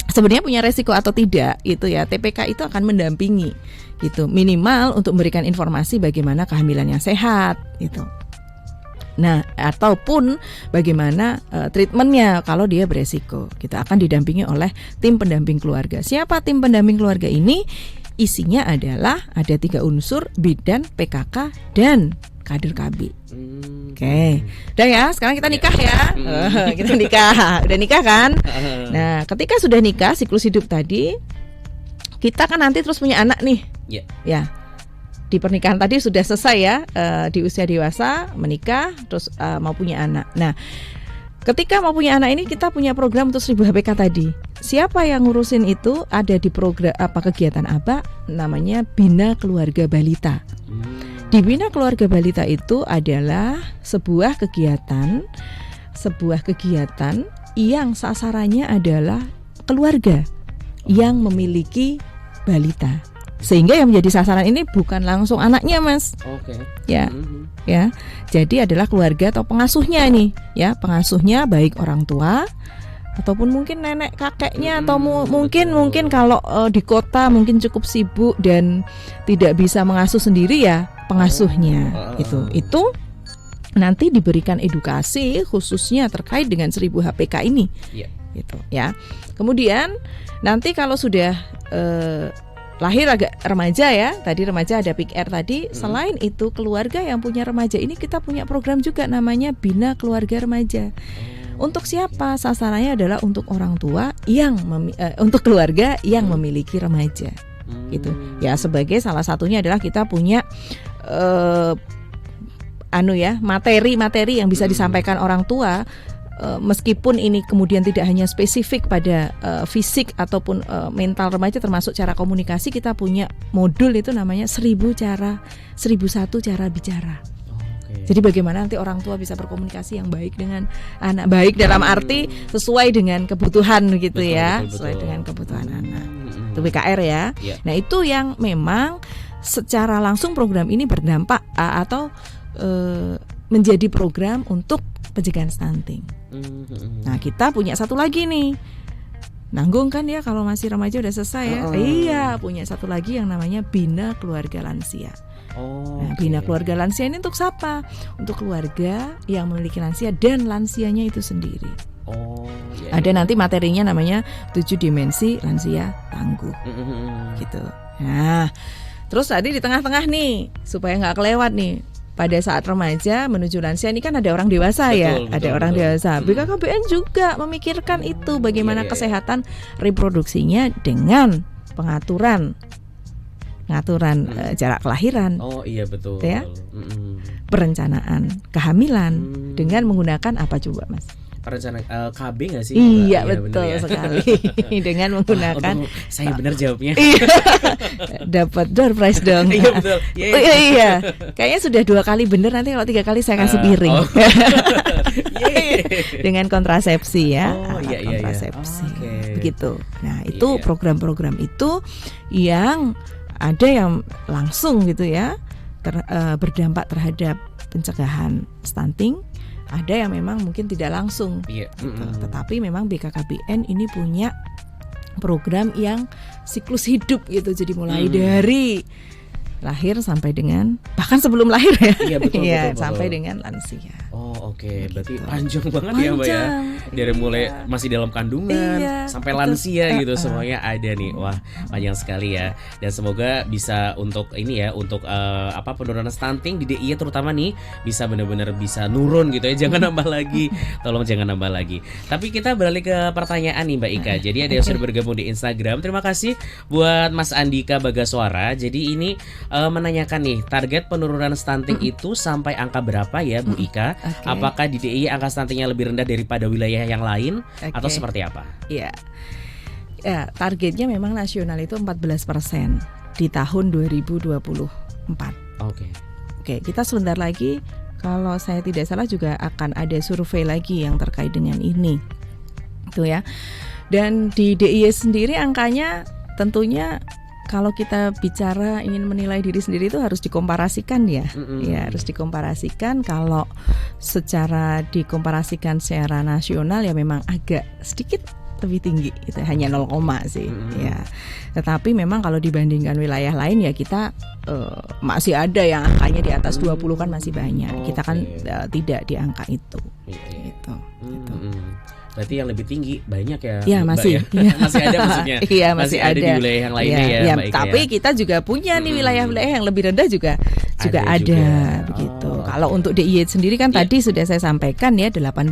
sebenarnya punya resiko atau tidak itu ya, TPK itu akan mendampingi gitu, minimal untuk memberikan informasi bagaimana kehamilan yang sehat gitu. Nah, ataupun bagaimana treatmentnya kalau dia beresiko. Kita akan didampingi oleh tim pendamping keluarga. Siapa tim pendamping keluarga ini? Isinya adalah ada 3 unsur, bidan, PKK, dan kader KB. Oke. Udah ya, sekarang kita nikah ya. Kita nikah. Udah nikah kan? Nah, ketika sudah nikah, siklus hidup tadi, kita kan nanti terus punya anak nih. Ya. Di pernikahan tadi sudah selesai ya, di usia dewasa menikah terus mau punya anak. Nah, ketika mau punya anak ini kita punya program untuk 1000 HPK tadi. Siapa yang ngurusin itu? Ada di program kegiatan apa? Namanya Bina Keluarga Balita. Di Bina Keluarga Balita itu adalah sebuah kegiatan yang sasarannya adalah keluarga yang memiliki balita. Sehingga yang menjadi sasaran ini bukan langsung anaknya, Mas. Ya. Ya. Jadi adalah keluarga atau pengasuhnya nih, ya. Pengasuhnya baik orang tua ataupun mungkin nenek kakeknya atau mungkin kalau di kota mungkin cukup sibuk dan tidak bisa mengasuh sendiri ya, pengasuhnya. Itu nanti diberikan edukasi khususnya terkait dengan 1000 HPK ini. gitu ya. Kemudian nanti kalau sudah lahir agak remaja ya, tadi remaja ada Big R tadi. Selain itu keluarga yang punya remaja ini kita punya program juga namanya Bina Keluarga Remaja. Untuk siapa? Sasarannya adalah untuk orang tua yang untuk keluarga yang memiliki remaja. Gitu. Ya, sebagai salah satunya adalah kita punya materi yang bisa disampaikan orang tua. Meskipun ini kemudian tidak hanya spesifik pada fisik ataupun mental remaja, termasuk cara komunikasi, kita punya modul itu namanya 1001 cara bicara. Jadi bagaimana nanti orang tua bisa berkomunikasi yang baik dengan anak, baik dalam arti sesuai dengan kebutuhan gitu. Betul. Sesuai dengan kebutuhan anak. Itu BKR ya. Nah itu yang memang secara langsung program ini berdampak atau menjadi program untuk pencegahan stunting. Nah kita punya satu lagi nih, nanggung kan ya kalau masih remaja udah selesai ya. Iya, punya satu lagi yang namanya Bina Keluarga Lansia. Nah, Bina Keluarga Lansia ini untuk siapa? Untuk keluarga yang memiliki lansia dan lansianya itu sendiri. Ada nanti materinya namanya 7 dimensi lansia tangguh. Gitu. Nah, terus tadi di tengah-tengah nih supaya nggak kelewat nih. Pada saat remaja menuju lansia ini kan ada orang dewasa orang dewasa. BKKBN juga memikirkan itu, bagaimana kesehatan reproduksinya dengan pengaturan jarak kelahiran. Betul. Ya? Perencanaan kehamilan dengan menggunakan apa coba Mas? Perencanaan KB nggak sih? Iya betul ya. Sekali. Dengan menggunakan. Saya benar jawabnya. Dapat door prize dong. Iya betul. Iya. Kayaknya sudah 2 kali benar, nanti kalau 3 kali saya kasih piring. Dengan kontrasepsi ya. Kontrasepsi. Begitu. Nah itu program-program itu yang ada yang langsung gitu ya berdampak terhadap pencegahan stunting. Ada yang memang mungkin tidak langsung, gitu. Tetapi memang BKKBN ini punya program yang siklus hidup gitu. Jadi mulai dari lahir sampai dengan bahkan sebelum lahir ya, betul, sampai dengan lansia. Berarti panjang banget ya Mbak ya. Dari mulai masih dalam kandungan sampai lansia gitu, semuanya ada nih. Wah, panjang sekali ya. Dan semoga bisa untuk ini ya, untuk penurunan stunting di DIY terutama nih bisa benar-benar bisa nurun gitu ya. Jangan nambah lagi. Tolong jangan nambah lagi. Tapi kita beralih ke pertanyaan nih Mbak Ika. Jadi ada yang sudah bergabung di Instagram. Terima kasih buat Mas Andika Bagaswara. Jadi ini menanyakan nih, target penurunan stunting itu sampai angka berapa ya Bu Ika? Apakah di DIY angka stuntingnya lebih rendah daripada wilayah yang lain atau seperti apa? Iya. Ya, targetnya memang nasional itu 14% di tahun 2024. Oke, kita sebentar lagi kalau saya tidak salah juga akan ada survei lagi yang terkait dengan ini. Itu ya. Dan di DIY sendiri angkanya tentunya kalau kita bicara ingin menilai diri sendiri itu harus dikomparasikan ya. Ya, harus dikomparasikan. Kalau secara dikomparasikan secara nasional ya memang agak sedikit lebih tinggi, itu hanya 0, sih. Ya. Tetapi memang kalau dibandingkan wilayah lain ya kita masih ada yang angkanya di atas 20 kan masih banyak. Kita kan tidak di angka itu. Gitu. Berarti yang lebih tinggi banyak ya? Ya masih, ya. Masih ada maksudnya. Iya masih ada di wilayah yang lainnya ya. Mbak Ika, tapi kita juga punya nih wilayah-wilayah yang lebih rendah juga ada begitu. Kalau untuk DIY sendiri kan tadi sudah saya sampaikan ya 18%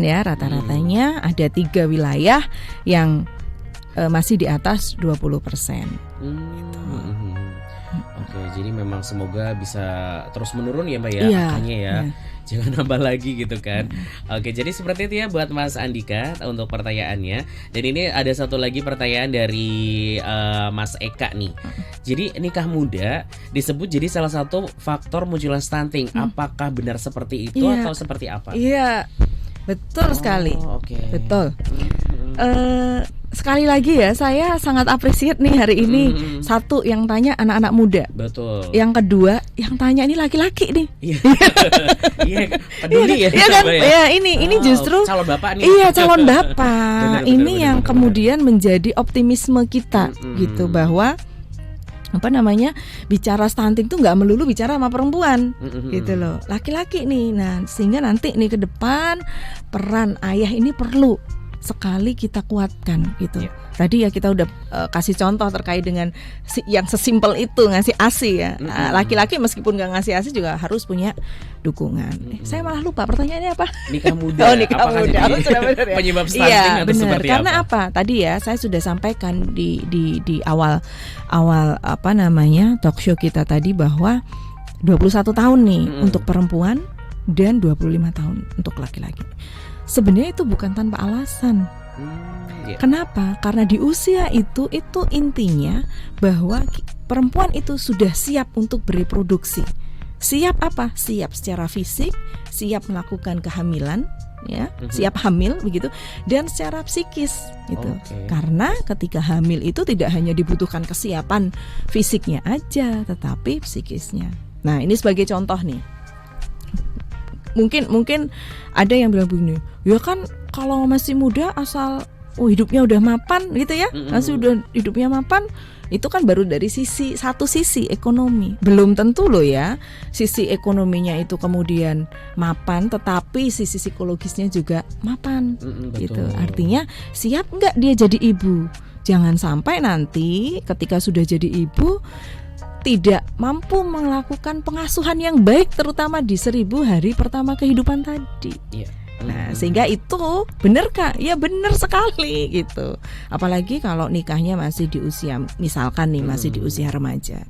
ya rata-ratanya. Ada 3 wilayah yang masih di atas 20%. Gitu. Jadi memang semoga bisa terus menurun ya Mbak ya, angkanya ya. Jangan nambah lagi gitu kan. Jadi seperti itu ya buat Mas Andika untuk pertanyaannya. Dan ini ada satu lagi pertanyaan dari Mas Eka nih. Jadi nikah muda disebut jadi salah satu faktor munculnya stunting. Apakah benar seperti itu atau seperti apa? Iya, betul sekali. Betul. Sekali lagi ya, saya sangat appreciate nih hari ini. Satu yang tanya anak-anak muda. Betul. Yang kedua yang tanya ini laki-laki nih. Iya, peduli ya. Iya kan? Ya, ini justru calon bapak nih. Iya, calon bapak. Ini yang kemudian menjadi optimisme kita gitu, bahwa bicara stunting tuh nggak melulu bicara sama perempuan gitu loh, laki-laki nih. Nah sehingga nanti nih ke depan peran ayah ini perlu sekali kita kuatkan gitu. Yeah. Tadi ya kita udah kasih contoh terkait dengan yang sesimpel itu ngasih ASI ya. Laki-laki meskipun nggak ngasih ASI juga harus punya dukungan. Saya malah lupa pertanyaannya apa? Nikah muda. Oh, nikah muda. Oh, sudah benar ya. Penyebab stunting atau benar. seperti Karena apa? Tadi ya saya sudah sampaikan di awal apa namanya talk show kita tadi bahwa 21 tahun nih untuk perempuan dan 25 tahun untuk laki-laki. Sebenarnya itu bukan tanpa alasan. Kenapa? Karena di usia itu intinya bahwa perempuan itu sudah siap untuk bereproduksi. Siap apa? Siap secara fisik, siap melakukan kehamilan, ya, siap hamil begitu, dan secara psikis gitu. Karena ketika hamil itu tidak hanya dibutuhkan kesiapan fisiknya aja, tetapi psikisnya. Nah, ini sebagai contoh nih. Mungkin ada yang bilang begini, ya kan kalau masih muda asal hidupnya udah mapan gitu ya, masih udah hidupnya mapan, itu kan baru dari satu sisi ekonomi. Belum tentu loh ya sisi ekonominya itu kemudian mapan, tetapi sisi psikologisnya juga mapan gitu. Artinya siap nggak dia jadi ibu? Jangan sampai nanti ketika sudah jadi ibu tidak mampu melakukan pengasuhan yang baik, terutama di 1000 hari pertama kehidupan tadi. Nah, sehingga itu benar Kak? Ya benar sekali gitu. Apalagi kalau nikahnya masih di usia, misalkan nih masih di usia remaja.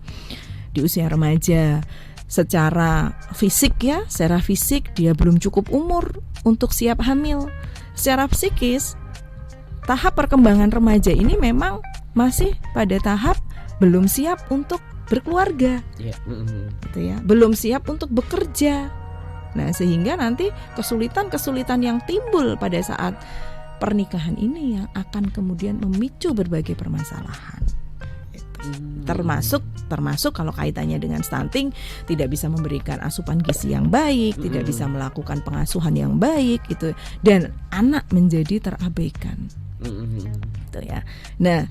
Di usia remaja secara fisik ya, secara fisik dia belum cukup umur untuk siap hamil. Secara psikis, tahap perkembangan remaja ini memang masih pada tahap belum siap untuk berkeluarga, gitu ya, belum siap untuk bekerja. Nah, sehingga nanti kesulitan-kesulitan yang timbul pada saat pernikahan ini yang akan kemudian memicu berbagai permasalahan. Termasuk kalau kaitannya dengan stunting, tidak bisa memberikan asupan gizi yang baik, tidak bisa melakukan pengasuhan yang baik, gitu, dan anak menjadi terabaikan, gitu ya. Nah,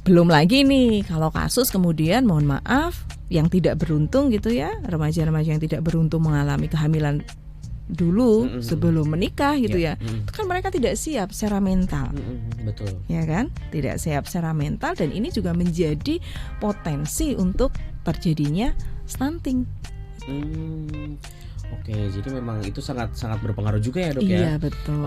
belum lagi nih kalau kasus kemudian mohon maaf yang tidak beruntung gitu ya, remaja-remaja yang tidak beruntung mengalami kehamilan dulu sebelum menikah gitu ya. Itu kan mereka tidak siap secara mental. Betul. Ya kan? Tidak siap secara mental, dan ini juga menjadi potensi untuk terjadinya stunting. Oke, jadi memang itu sangat berpengaruh juga ya, Dok, ya. Iya, betul.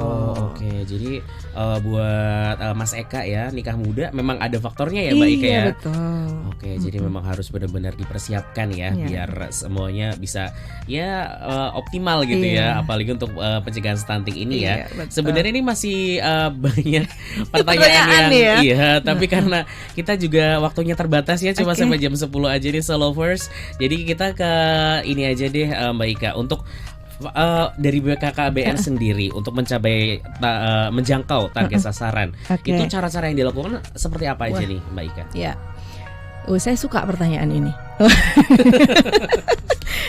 Oke. Jadi buat Mas Eka ya, nikah muda memang ada faktornya ya, Mbak Eka ya. Iya, betul. Oke, jadi memang harus benar-benar dipersiapkan ya, biar semuanya bisa optimal gitu ya, apalagi untuk pencegahan stunting ini ya. Sebenarnya ini masih banyak pertanyaan yang tapi karena kita juga waktunya terbatas ya, cuma sampai jam 10 aja nih Solovers. Jadi kita ke ini aja deh, Mbak Ika, untuk dari BKKBN sendiri untuk menjangkau target sasaran. Itu cara-cara yang dilakukan seperti apa aja nih, Mbak Ika? Ya. Saya suka pertanyaan ini.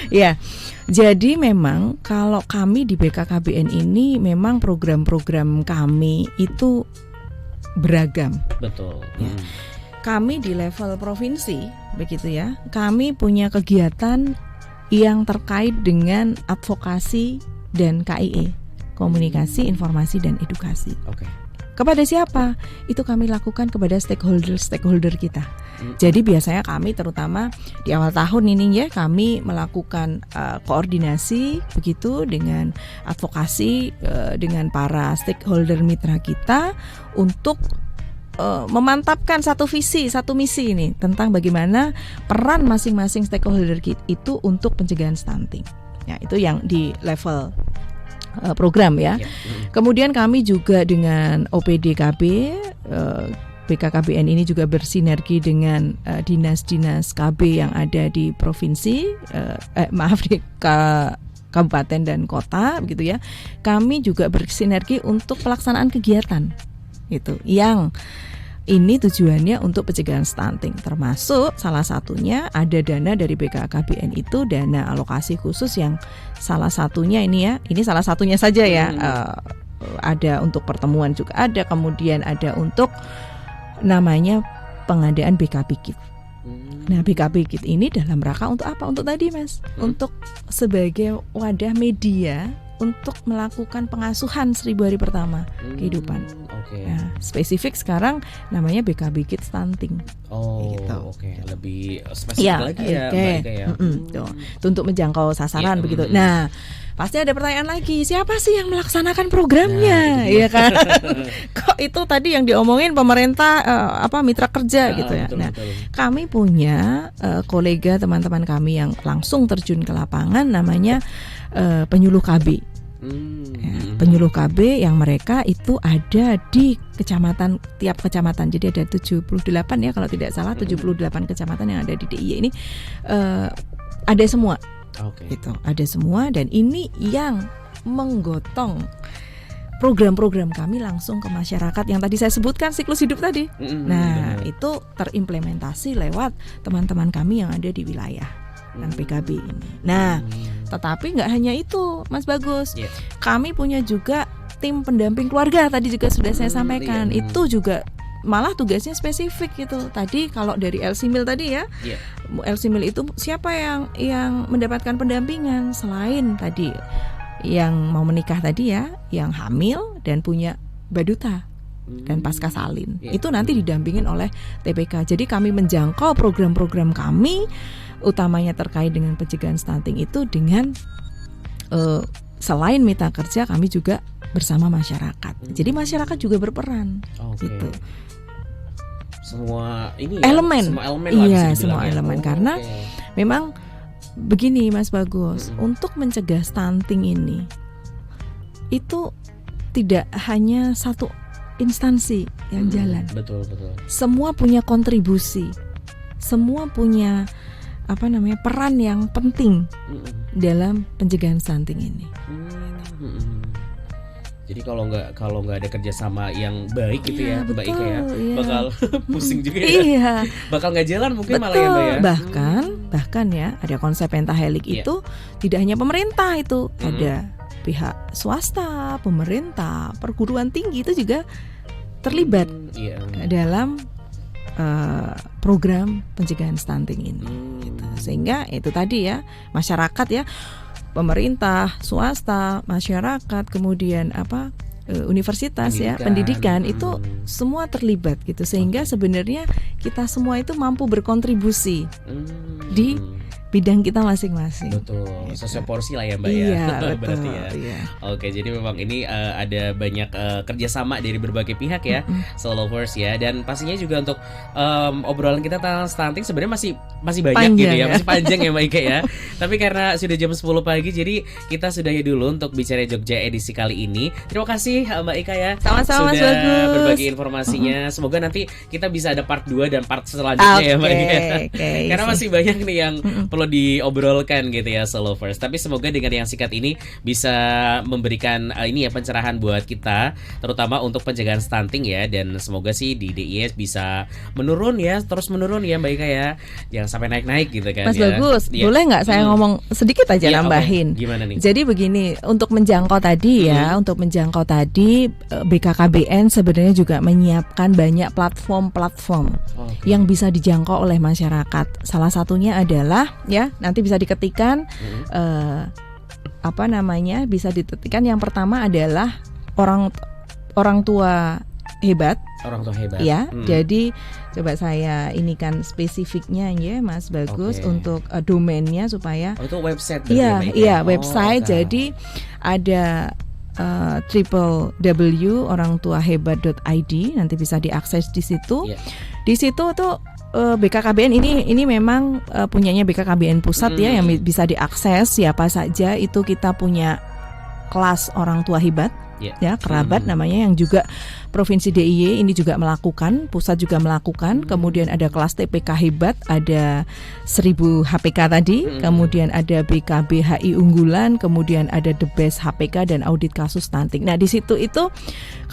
Ya. Jadi memang kalau kami di BKKBN ini memang program-program kami itu beragam. Betul. Ya. Kami di level provinsi begitu ya. Kami punya kegiatan yang terkait dengan advokasi dan KIE, komunikasi, informasi, dan edukasi. Kepada siapa? Itu kami lakukan kepada stakeholder kita. Jadi biasanya kami terutama di awal tahun ini ya, kami melakukan koordinasi begitu dengan advokasi dengan para stakeholder mitra kita untuk memantapkan satu visi, satu misi ini tentang bagaimana peran masing-masing stakeholder itu untuk pencegahan stunting. Ya, itu yang di level program ya. Kemudian kami juga dengan OPDKB, BKKBN ini juga bersinergi dengan dinas-dinas KB yang ada di provinsi, di kabupaten dan kota begitu ya. Kami juga bersinergi untuk pelaksanaan kegiatan itu yang ini tujuannya untuk pencegahan stunting, termasuk salah satunya ada dana dari BKKBN itu dana alokasi khusus yang salah satunya ini ya, ini salah satunya saja ya, ada untuk pertemuan juga ada, kemudian ada untuk namanya pengadaan BKB Kit. Nah, BKB Kit ini dalam rangka untuk apa? Untuk tadi Mas, untuk sebagai wadah media untuk melakukan pengasuhan 1000 hari pertama kehidupan. Oke. Nah, spesifik sekarang namanya BKB Kids Stunting. Oh, Gitu. oke. Lebih spesifik lagi ya, oke. Mbak Ika ya. Tuh. Itu untuk menjangkau sasaran Iya, begitu. Nah, pasti ada pertanyaan lagi, siapa sih yang melaksanakan programnya? Nah, itu dia. Iya kan? Kok itu tadi yang diomongin pemerintah mitra kerja gitu ya. Betul, Nah, betul. kami punya kolega teman-teman kami yang langsung terjun ke lapangan, namanya penyuluh KB. Ya, penyuluh KB yang mereka itu ada di kecamatan, tiap kecamatan. Jadi ada 78 ya kalau tidak salah, 78 kecamatan yang ada di DIY ini ada semua. Oke. Gitu, ada semua, dan ini yang menggotong program-program kami langsung ke masyarakat yang tadi saya sebutkan, siklus hidup tadi. Nah, benar. itu terimplementasi lewat teman-teman kami yang ada di wilayah dan PKB ini. Nah, tetapi nggak hanya itu, Mas Bagus. Iya. Kami punya juga tim pendamping keluarga, tadi juga sudah saya sampaikan. Iya. Itu juga malah tugasnya spesifik gitu. Tadi kalau dari LCMIL tadi ya, Iya. LCMIL itu siapa yang mendapatkan pendampingan selain tadi yang mau menikah tadi ya, yang hamil dan punya baduta dan pasca salin. Iya. Itu nanti didampingin oleh TPK. Jadi kami menjangkau program-program kami utamanya terkait dengan pencegahan stunting itu dengan selain mitra kerja, kami juga bersama masyarakat. Jadi masyarakat juga berperan. Oke. Gitu. Semua ini Elemen. semua elemen Iya, lah bisa dibilang semua ya. elemen. Karena oke. Memang begini Mas Bagus, untuk mencegah stunting ini itu tidak hanya satu instansi yang jalan. Betul. Semua punya kontribusi. Semua punya peran yang penting dalam pencegahan stunting ini. Jadi kalau nggak ada kerjasama yang baik gitu Iya, ya, Mbak Ika ya, betul, iya. bakal pusing juga ya. Iya, Bakal nggak jalan mungkin malah ya, betul. Mbak ya. Bahkan ya, ada konsep pentahelik Iya. itu tidak hanya pemerintah itu, ada pihak swasta, pemerintah, perguruan tinggi itu juga terlibat Iya. dalam program pencegahan stunting ini. Gitu. Sehingga itu tadi ya, masyarakat ya, pemerintah, swasta, masyarakat, kemudian universitas ya, pendidikan itu semua terlibat gitu. Sehingga sebenarnya kita semua itu mampu berkontribusi di bidang kita masing-masing. Betul. Gitu. Sesuai porsi lah ya, Mbak ya. Iya, betul. Berarti ya. Iya. Oke, jadi memang ini ada banyak kerjasama dari berbagai pihak ya, Solovers ya, dan pastinya juga untuk obrolan kita tentang stunting sebenarnya masih banyak Panjang gitu ya, ya. masih panjang ya Mbak Ika ya. Tapi karena sudah jam 10 pagi, jadi kita sudahi dulu untuk bicara Jogja edisi kali ini. Terima kasih Mbak Ika ya, Sama-sama, Mas sudah Bagus. berbagi informasinya. Semoga nanti kita bisa ada part 2 dan part selanjutnya ya Mbak Ika. Karena masih banyak nih yang perlu diobrolkan gitu ya, Solovers. Tapi semoga dengan yang singkat ini bisa memberikan pencerahan buat kita, terutama untuk pencegahan stunting ya, dan semoga sih di DIY bisa menurun ya, terus menurun ya Mbak Ika ya, jangan sampai naik-naik gitu kan. Mas ya. Bagus, Iya. boleh nggak saya ngomong sedikit aja Iya, nambahin? oke. Gimana nih? Jadi begini, untuk menjangkau tadi ya, BKKBN sebenarnya juga menyiapkan banyak platform-platform yang bisa dijangkau oleh masyarakat. Salah satunya adalah ya, nanti bisa diketikkan bisa diketikkan. Yang pertama adalah orang tua hebat. Orang tua hebat. Ya, jadi coba saya ini kan spesifiknya ya Mas Bagus, untuk domainnya supaya itu website berarti iya ya, Mbak Ika? iya website. oke. Jadi ada www.orangtuahebat.id, nanti bisa diakses di situ. Iya. Di situ tuh BKKBN ini memang punyanya BKKBN pusat ya, yang bisa diakses siapa saja. Itu kita punya kelas orang tua hebat. Ya, kerabat namanya, yang juga Provinsi DIY ini juga melakukan, pusat juga melakukan. Kemudian ada kelas TPK hebat, ada 1000 HPK tadi, kemudian ada BKB HI unggulan, kemudian ada The Best HPK dan audit kasus stunting. Nah, di situ itu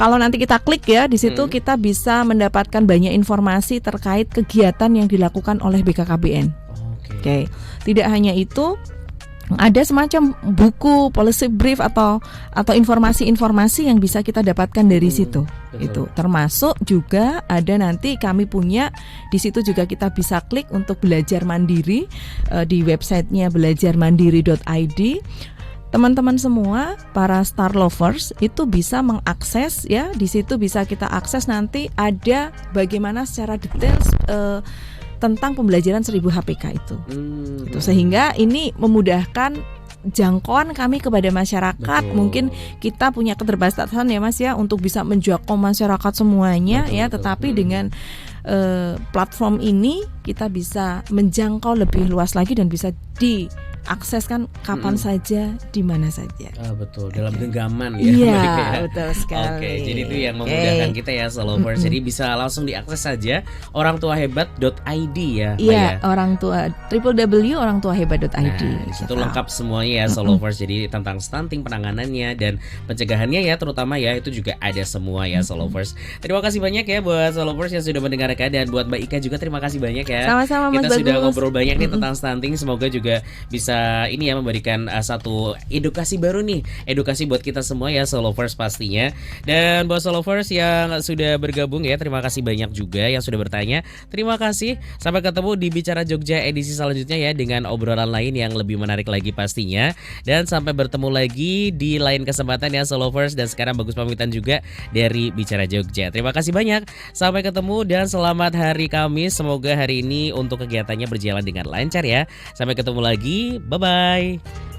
kalau nanti kita klik ya, di situ kita bisa mendapatkan banyak informasi terkait kegiatan yang dilakukan oleh BKKBN. Oke. Tidak hanya itu, ada semacam buku policy brief atau informasi-informasi yang bisa kita dapatkan dari situ. Itu termasuk juga ada nanti kami punya di situ juga kita bisa klik untuk belajar mandiri di websitenya belajarmandiri.id. teman-teman semua para star lovers itu bisa mengakses ya, di situ bisa kita akses nanti ada bagaimana secara detail tentang pembelajaran 1000 HPK itu. Gitu. Sehingga ini memudahkan jangkauan kami kepada masyarakat. Betul. Mungkin kita punya keterbatasan ya Mas ya untuk bisa menjangkau masyarakat semuanya ya, tetapi dengan platform ini kita bisa menjangkau lebih luas lagi dan bisa diakseskan kapan saja, di mana saja. Betul, dalam genggaman ya. Iya, ya. betul sekali. Oke, jadi itu yang memudahkan kita ya Solovers. Jadi bisa langsung diakses saja orangtuahebat.id ya. Iya, orang tua www.orangtuahebat.id. Di situ lengkap semuanya ya Solovers. Jadi tentang stunting, penanganannya dan pencegahannya ya, terutama ya itu juga ada semua ya Solovers. Terima kasih banyak ya buat Solovers yang sudah mendengarkan, dan buat Mbak Ika juga terima kasih banyak ya. Sama-sama Mas Kita sudah Bagus. ngobrol banyak nih tentang stunting. Semoga juga bisa ini ya memberikan satu edukasi baru nih, edukasi buat kita semua ya Solovers pastinya. Dan buat Solovers yang sudah bergabung ya, terima kasih banyak juga yang sudah bertanya. Terima kasih. Sampai ketemu di Bicara Jogja edisi selanjutnya ya, dengan obrolan lain yang lebih menarik lagi pastinya. Dan sampai bertemu lagi di lain kesempatan ya Solovers. Dan sekarang Bagus pamitan juga dari Bicara Jogja. Terima kasih banyak. Sampai ketemu dan selamat hari Kamis. Semoga hari ini untuk kegiatannya berjalan dengan lancar ya. Sampai ketemu lagi. Bye-bye.